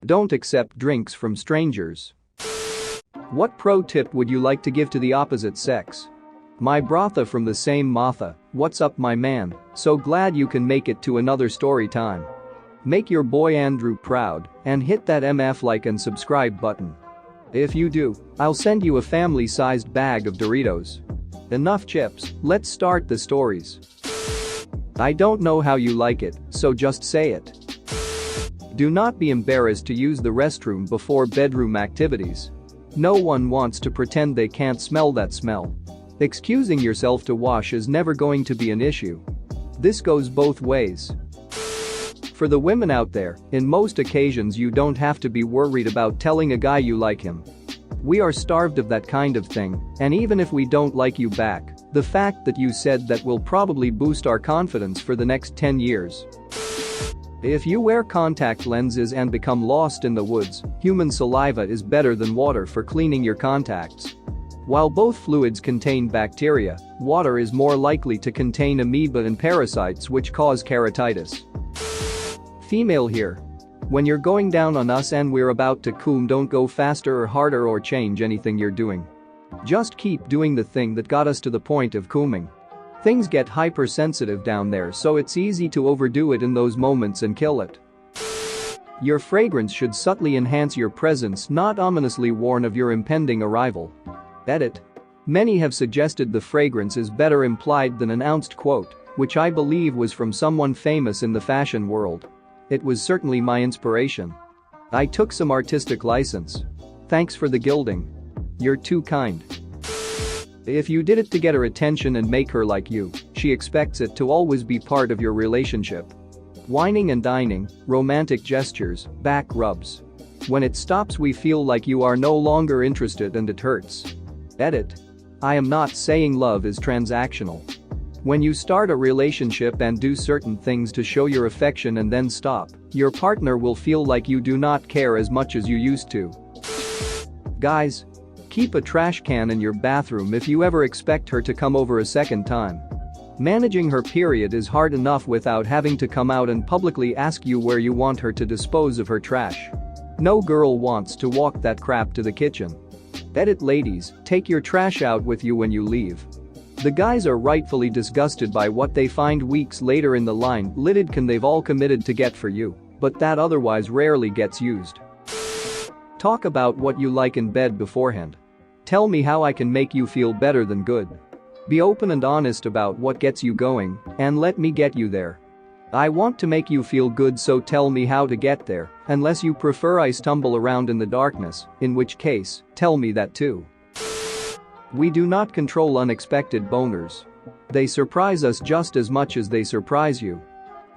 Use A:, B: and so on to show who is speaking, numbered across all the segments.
A: Don't accept drinks from strangers. What pro tip would you like to give to the opposite sex? My brother from the same Martha, what's up my man, so glad you can make it to another story time. Make your boy Andrew proud and hit that MF like and subscribe button. If you do, I'll send you a family-sized bag of Doritos. Enough chips, let's start the stories. I don't know how you like it, so just say it. Do not be embarrassed to use the restroom before bedroom activities. No one wants to pretend they can't smell that smell. Excusing yourself to wash is never going to be an issue. This goes both ways. For the women out there, in most occasions you don't have to be worried about telling a guy you like him. We are starved of that kind of thing, and even if we don't like you back, the fact that you said that will probably boost our confidence for the next 10 years. If you wear contact lenses and become lost in the woods, human saliva is better than water for cleaning your contacts. While both fluids contain bacteria, water is more likely to contain amoeba and parasites which cause keratitis. Female here. When you're going down on us and we're about to come, don't go faster or harder or change anything you're doing. Just keep doing the thing that got us to the point of coming. Things get hypersensitive down there, so it's easy to overdo it in those moments and kill it. Your fragrance should subtly enhance your presence, not ominously warn of your impending arrival. Edit. Many have suggested the fragrance is better implied than announced, quote, which I believe was from someone famous in the fashion world. It was certainly my inspiration. I took some artistic license. Thanks for the gilding. You're too kind. If you did it to get her attention and make her like you, she expects it to always be part of your relationship. Whining and dining, romantic gestures, back rubs. When it stops we feel like you are no longer interested and it hurts. Edit. I am not saying love is transactional. When you start a relationship and do certain things to show your affection and then stop, your partner will feel like you do not care as much as you used to. Guys, keep a trash can in your bathroom if you ever expect her to come over a second time. Managing her period is hard enough without having to come out and publicly ask you where you want her to dispose of her trash. No girl wants to walk that crap to the kitchen. Edit. Ladies, take your trash out with you when you leave. The guys are rightfully disgusted by what they find weeks later in the line lidded can they've all committed to get for you, but that otherwise rarely gets used. Talk about what you like in bed beforehand. Tell me how I can make you feel better than good. Be open and honest about what gets you going, and let me get you there. I want to make you feel good, so tell me how to get there, unless you prefer I stumble around in the darkness, in which case, tell me that too. We do not control unexpected boners. They surprise us just as much as they surprise you.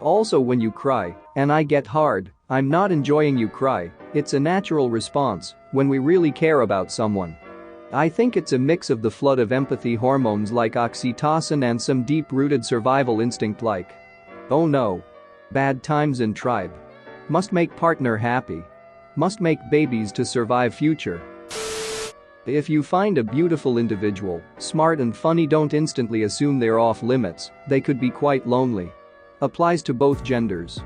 A: Also, when you cry, and I get hard, I'm not enjoying you cry, it's a natural response when we really care about someone. I think it's a mix of the flood of empathy hormones like oxytocin and some deep-rooted survival instinct like, oh no. Bad times in tribe. Must make partner happy. Must make babies to survive future. If you find a beautiful individual, smart and funny, don't instantly assume they're off limits, they could be quite lonely. Applies to both genders.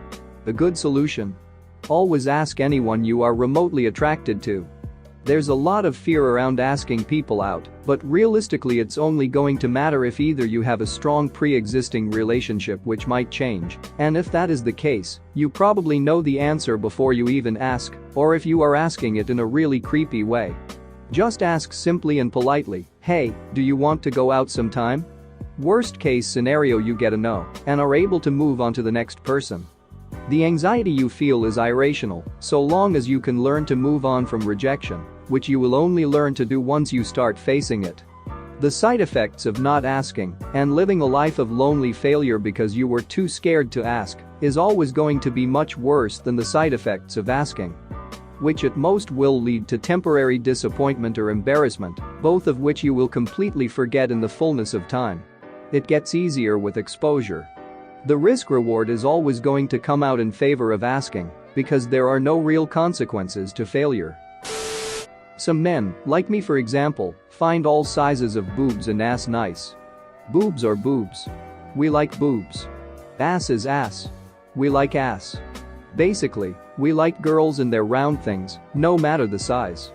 A: A good solution? Always ask anyone you are remotely attracted to. There's a lot of fear around asking people out, but realistically it's only going to matter if either you have a strong pre-existing relationship which might change, and if that is the case, you probably know the answer before you even ask, or if you are asking it in a really creepy way. Just ask simply and politely, hey, do you want to go out sometime? Worst case scenario, you get a no and are able to move on to the next person. The anxiety you feel is irrational, so long as you can learn to move on from rejection, which you will only learn to do once you start facing it. The side effects of not asking and living a life of lonely failure because you were too scared to ask is always going to be much worse than the side effects of asking, which at most will lead to temporary disappointment or embarrassment, both of which you will completely forget in the fullness of time. It gets easier with exposure. The risk-reward is always going to come out in favor of asking because there are no real consequences to failure. Some men, like me for example, find all sizes of boobs and ass nice. Boobs are boobs. We like boobs. Ass is ass. We like ass. Basically, we like girls and their round things, no matter the size.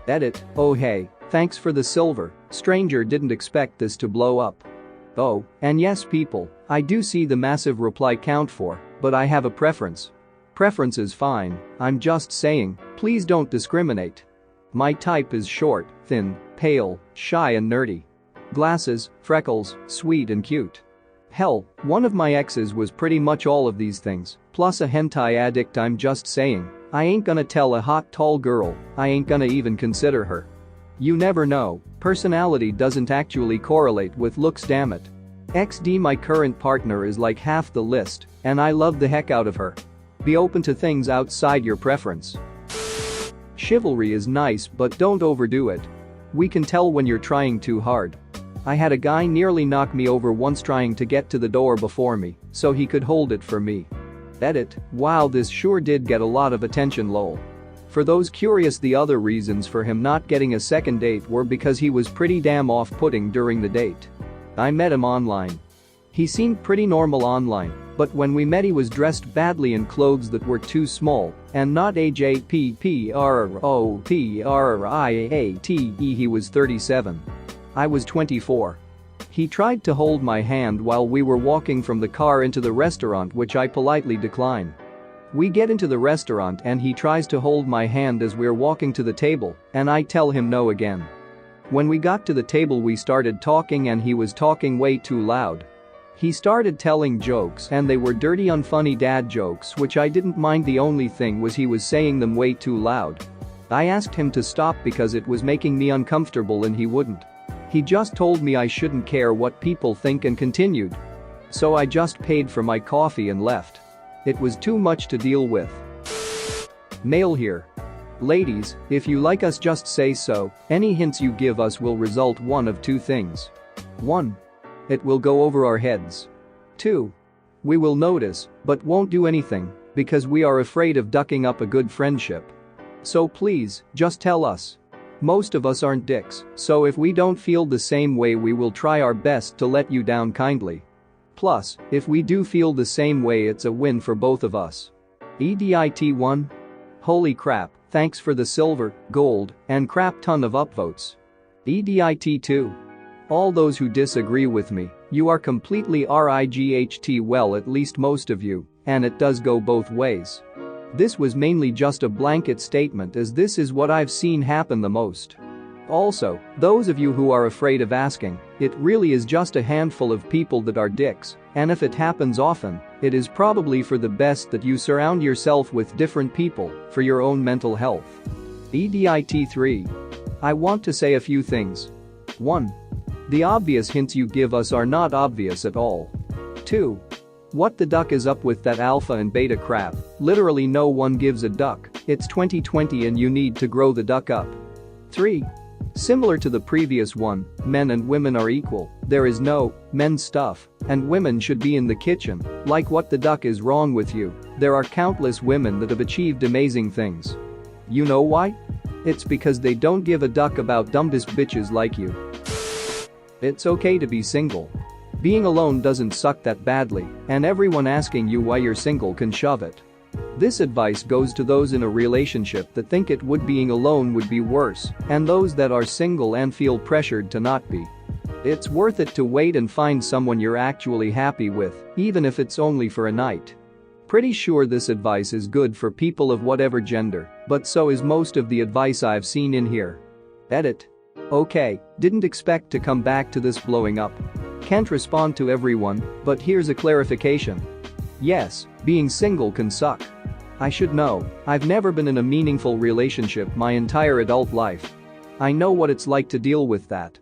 A: Edit, oh hey, thanks for the silver, stranger didn't expect this to blow up. Oh, and yes people, I do see the massive reply count for, but I have a preference. Preference is fine, I'm just saying, please don't discriminate. My type is short, thin, pale, shy and nerdy. Glasses, freckles, sweet and cute. Hell, one of my exes was pretty much all of these things, plus a hentai addict. I'm just saying, I ain't gonna tell a hot tall girl, I ain't gonna even consider her. You never know, personality doesn't actually correlate with looks, damn it. XD my current partner is like half the list, and I love the heck out of her. Be open to things outside your preference. Chivalry is nice but don't overdo it. We can tell when you're trying too hard. I had a guy nearly knock me over once trying to get to the door before me, so he could hold it for me. Edit, wow this sure did get a lot of attention lol. For those curious, the other reasons for him not getting a second date were because he was pretty damn off-putting during the date. I met him online. He seemed pretty normal online, but when we met he was dressed badly in clothes that were too small and not appropriate. He was 37. I was 24. He tried to hold my hand while we were walking from the car into the restaurant, which I politely decline. We get into the restaurant and he tries to hold my hand as we're walking to the table, and I tell him no again. When we got to the table we started talking and he was talking way too loud. He started telling jokes and they were dirty unfunny dad jokes, which I didn't mind. The only thing was he was saying them way too loud. I asked him to stop because it was making me uncomfortable and he wouldn't. He just told me I shouldn't care what people think and continued. So I just paid for my coffee and left. It was too much to deal with. Mail here. Ladies, if you like us just say so, any hints you give us will result one of two things. 1. It will go over our heads. 2. We will notice, but won't do anything, because we are afraid of ducking up a good friendship. So please, just tell us. Most of us aren't dicks, so if we don't feel the same way we will try our best to let you down kindly. Plus, if we do feel the same way it's a win for both of us. EDIT 1. Holy crap, thanks for the silver, gold, and crap ton of upvotes. EDIT 2. All those who disagree with me, you are completely RIGHT, well at least most of you, and it does go both ways. This was mainly just a blanket statement as this is what I've seen happen the most. Also, those of you who are afraid of asking, it really is just a handful of people that are dicks, and if it happens often, it is probably for the best that you surround yourself with different people for your own mental health. EDIT 3. I want to say a few things. 1. The obvious hints you give us are not obvious at all. 2. What the duck is up with that alpha and beta crap? Literally no one gives a duck, it's 2020 and you need to grow the duck up. 3. Similar to the previous one, men and women are equal, there is no men's stuff, and women should be in the kitchen, like what the duck is wrong with you? There are countless women that have achieved amazing things. You know why? It's because they don't give a duck about dumbest bitches like you. It's okay to be single. Being alone doesn't suck that badly, and everyone asking you why you're single can shove it. This advice goes to those in a relationship that think being alone would be worse, and those that are single and feel pressured to not be. It's worth it to wait and find someone you're actually happy with, even if it's only for a night. Pretty sure this advice is good for people of whatever gender, but so is most of the advice I've seen in here. Edit. Okay, didn't expect to come back to this blowing up. Can't respond to everyone, but here's a clarification. Yes, being single can suck. I should know, I've never been in a meaningful relationship my entire adult life. I know what it's like to deal with that.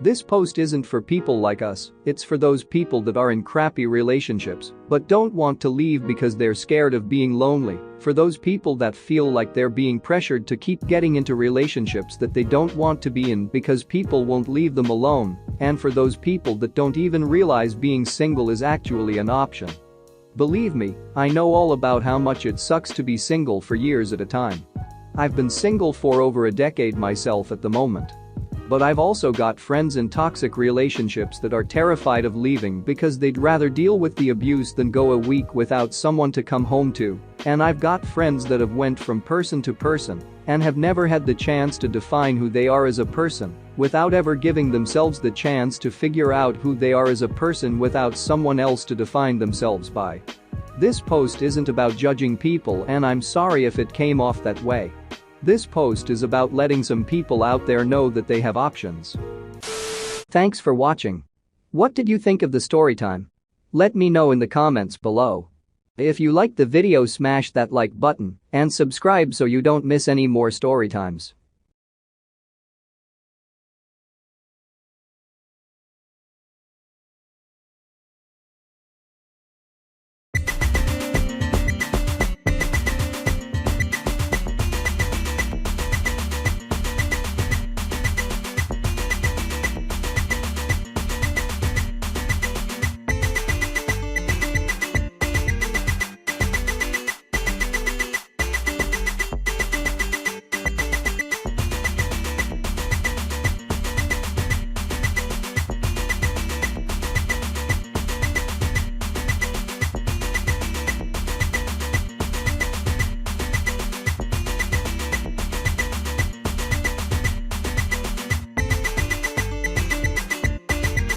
A: This post isn't for people like us, it's for those people that are in crappy relationships but don't want to leave because they're scared of being lonely, for those people that feel like they're being pressured to keep getting into relationships that they don't want to be in because people won't leave them alone, and for those people that don't even realize being single is actually an option. Believe me, I know all about how much it sucks to be single for years at a time. I've been single for over a decade myself at the moment. But I've also got friends in toxic relationships that are terrified of leaving because they'd rather deal with the abuse than go a week without someone to come home to. And I've got friends that have went from person to person and have never had the chance to define who they are as a person without ever giving themselves the chance to figure out who they are as a person without someone else to define themselves by. This post isn't about judging people, and I'm sorry if it came off that way. This post is about letting some people out there know that they have options. Thanks for watching. What did you think of the story time? Let me know in the comments below. If you liked the video, smash that like button and subscribe so you don't miss any more story times.